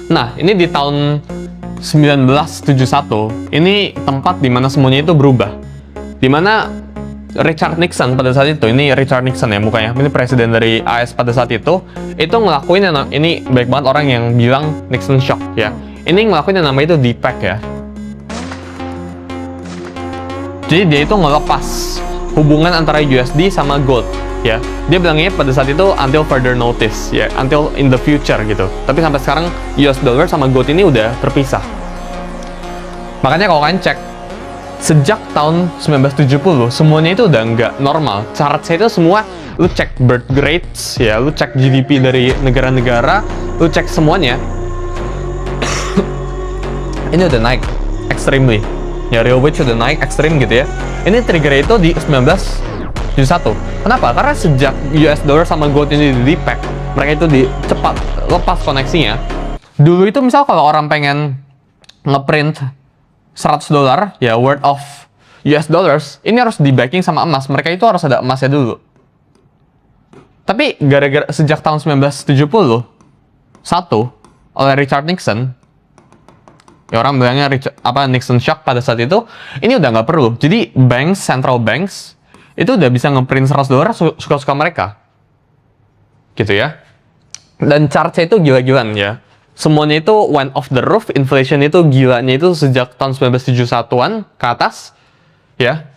Nah, ini di tahun 1971, ini tempat di mana semuanya itu berubah. Di mana Richard Nixon pada saat itu, ini Richard Nixon ya mukanya, ini presiden dari AS pada saat itu ngelakuin ini baik banget orang yang bilang Nixon shock ya. Ini ngelakuin yang namanya itu DPEC ya. Jadi dia itu ngelepas hubungan antara USD sama gold ya. Dia bilangnya pada saat itu until further notice ya, until in the future gitu. Tapi sampai sekarang US dollar sama gold ini udah terpisah. Makanya kalau kalian cek sejak tahun 1970 semuanya itu udah nggak normal. Chart-nya itu semua lu cek birth rates ya, lu cek GDP dari negara-negara, lu cek semuanya. Ini udah naik extremely. Ya, real wage udah naik ekstrim gitu ya. Ini trigger itu di 1971. Kenapa? Karena sejak US dollar sama gold ini di DPEC, mereka itu cepat lepas koneksinya. Dulu itu misal kalau orang pengen ngeprint $100 ya worth of US dollars, ini harus di backing sama emas. Mereka itu harus ada emasnya dulu. Tapi gara-gara sejak tahun 1971 oleh Richard Nixon, ya orang bilangnya Nixon shock pada saat itu, ini udah nggak perlu. Jadi central banks itu udah bisa ngeprint $100 suka-suka mereka, gitu ya. Dan chartnya itu gila-gilaan ya. Semuanya itu went off the roof, inflation itu gilanya itu sejak tahun 1971-an ke atas, ya.